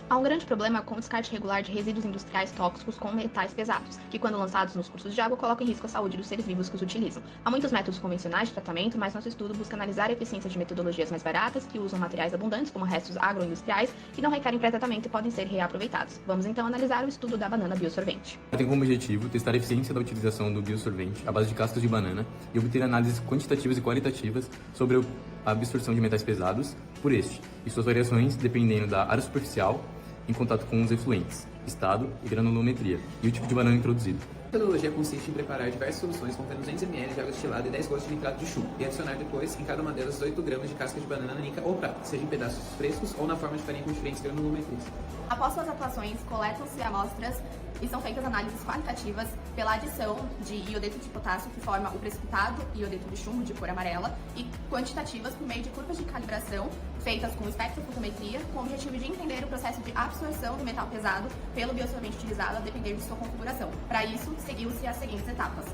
Há um grande problema com o descarte regular de resíduos industriais tóxicos com metais pesados, que, quando lançados nos cursos de água, colocam em risco a saúde dos seres vivos que os utilizam. Há muitos métodos convencionais de tratamento, mas nosso estudo busca analisar a eficiência de metodologias mais baratas, que usam materiais abundantes, como restos agroindustriais, que não requerem pré-tratamento e podem ser reaproveitados. Vamos então analisar o estudo da banana biosorvente. Tem como objetivo testar a eficiência da utilização do biosorvente à base de cascas de banana e obter análises quantitativas e qualitativas sobre a absorção de metais pesados por este e suas variações dependendo da área superficial em contato com os efluentes, estado e granulometria, e o tipo de banana introduzido. A metodologia consiste em preparar diversas soluções contendo 200 ml de água destilada e 10 gotas de nitrato de chumbo, e adicionar depois, em cada uma delas, 8 gramas de casca de banana nanica ou prata, seja em pedaços frescos ou na forma de farinha com diferentes granulometrias. Após suas atuações, coletam-se amostras e são feitas análises qualitativas pela adição de iodeto de potássio, que forma o precipitado iodeto de chumbo de cor amarela, e quantitativas por meio de curvas de calibração feitas com espectrofotometria, com o objetivo de entender o processo de absorção do metal pesado pelo biosolvente utilizado a depender de sua configuração. Para isso, seguiu-se as seguintes etapas.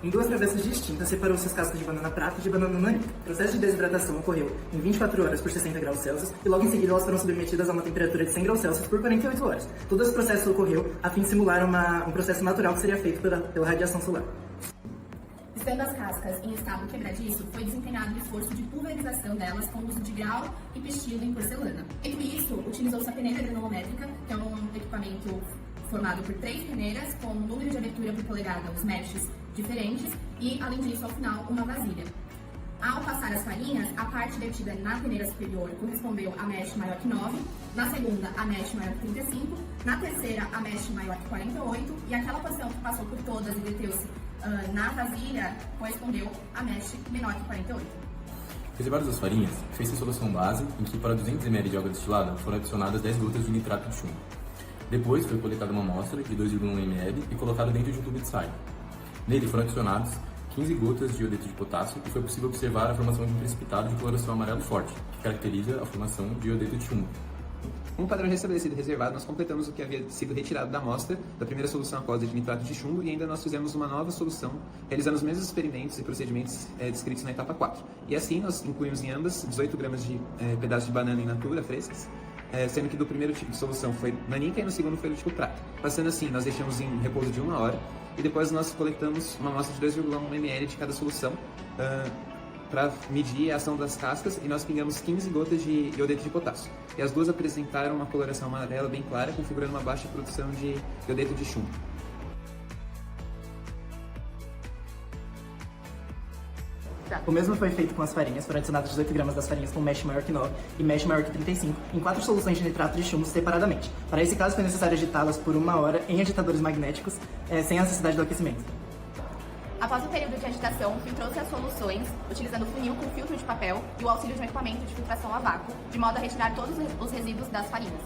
Em duas travessas distintas, separou-se as cascas de banana prata e de banana nanica. O processo de desidratação ocorreu em 24 horas por 60 graus Celsius e logo em seguida elas foram submetidas a uma temperatura de 100 graus Celsius por 48 horas. Todo esse processo ocorreu a fim de simular um processo natural que seria feito pela radiação solar. Estando as cascas em estado quebradiço, foi desempenhado o esforço de pulverização delas com o uso de grau e pistilo em porcelana. Feito isso, utilizou-se a peneira granulométrica, que é um equipamento formado por 3 peneiras com um número de abertura por polegada, os meshes diferentes, e, além disso, ao final, uma vasilha. Ao passar as farinhas, a parte detida na peneira superior correspondeu a mesh maior que 9, na segunda, a mesh maior que 35, na terceira, a mesh maior que 48, e aquela porção que passou por todas e deteu-se na vasilha correspondeu a mesh menor que 48. Reservadas as farinhas, fez-se a solução base, em que para 200 ml de água destilada foram adicionadas 10 gotas de nitrato de chumbo. Depois foi coletada uma amostra de 2,1 ml e colocada dentro de um tubo de ensaio. Nele foram adicionados 15 gotas de iodeto de potássio e foi possível observar a formação de um precipitado de coloração amarelo forte, que caracteriza a formação de iodeto de chumbo. Com o padrão restabelecido e reservado, nós completamos o que havia sido retirado da amostra da primeira solução aquosa de nitrato de chumbo e ainda nós fizemos uma nova solução, realizando os mesmos experimentos e procedimentos descritos na etapa 4. E assim nós incluímos em ambas 18 gramas de pedaços de banana in natura frescas, sendo que do primeiro tipo de solução foi nanica e no segundo foi do tipo prata. Passando assim, nós deixamos em repouso de 1 hora e depois nós coletamos uma amostra de 2,1 ml de cada solução para medir a ação das cascas e nós pingamos 15 gotas de iodeto de potássio. E as duas apresentaram uma coloração amarela bem clara, configurando uma baixa produção de iodeto de chumbo. O mesmo foi feito com as farinhas, foram adicionadas 18 gramas das farinhas com mesh maior que 9 e mesh maior que 35 em 4 soluções de nitrato de chumbo separadamente. Para esse caso foi necessário agitá-las por 1 hora em agitadores magnéticos, sem a necessidade do aquecimento. Após o período de agitação, filtrou-se as soluções, utilizando funil com filtro de papel e o auxílio de um equipamento de filtração a vácuo, de modo a retirar todos os resíduos das farinhas.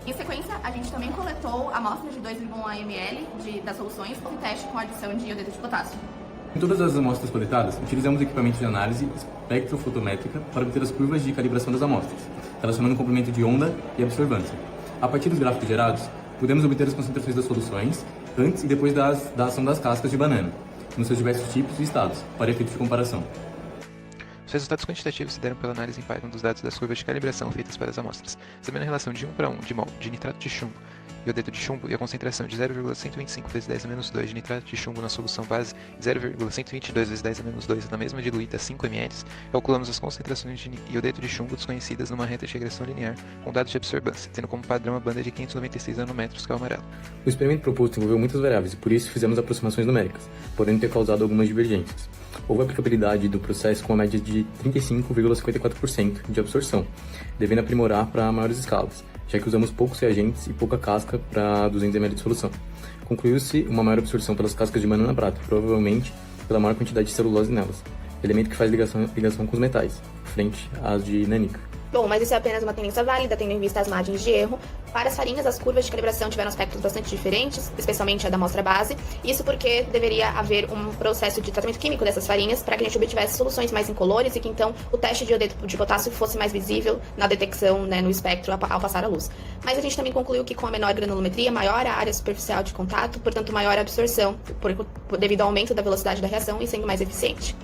Em sequência, a gente também coletou amostras de 2,1 ml das soluções para o teste com adição de iodeto de potássio. Em todas as amostras coletadas, utilizamos equipamento de análise espectrofotométrica para obter as curvas de calibração das amostras, relacionando o comprimento de onda e absorvância. A partir dos gráficos gerados, pudemos obter as concentrações das soluções antes e depois da ação das cascas de banana, nos seus diversos tipos e estados, para efeitos de comparação. Os resultados quantitativos se deram pela análise em Python dos dados das curvas de calibração feitas para as amostras, sabendo a relação de 1 para 1 de mol de nitrato de chumbo e iodeto de chumbo e a concentração de 0,125 vezes 10 a menos 2 de nitrato de chumbo na solução base e 0,122 vezes 10 a menos 2 na mesma diluída a 5 ml, calculamos as concentrações de iodeto de chumbo desconhecidas numa reta de regressão linear com dados de absorvância, tendo como padrão a banda de 596 nanômetros, que é o amarelo. O experimento proposto envolveu muitas variáveis e por isso fizemos aproximações numéricas, podendo ter causado algumas divergências. Houve aplicabilidade do processo com a média de 35,54% de absorção, devendo aprimorar para maiores escalas, já que usamos poucos reagentes e pouca casca para 200 ml de solução. Concluiu-se uma maior absorção pelas cascas de banana prata, provavelmente pela maior quantidade de celulose nelas, elemento que faz ligação com os metais, frente às de nanica. Bom, mas isso é apenas uma tendência válida, tendo em vista as margens de erro. Para as farinhas, as curvas de calibração tiveram aspectos bastante diferentes, especialmente a da amostra base. Isso porque deveria haver um processo de tratamento químico dessas farinhas para que a gente obtivesse soluções mais incolores e que então o teste de iodeto de potássio fosse mais visível na detecção, no espectro ao passar a luz. Mas a gente também concluiu que com a menor granulometria, maior a área superficial de contato, portanto maior a absorção, devido ao aumento da velocidade da reação e sendo mais eficiente.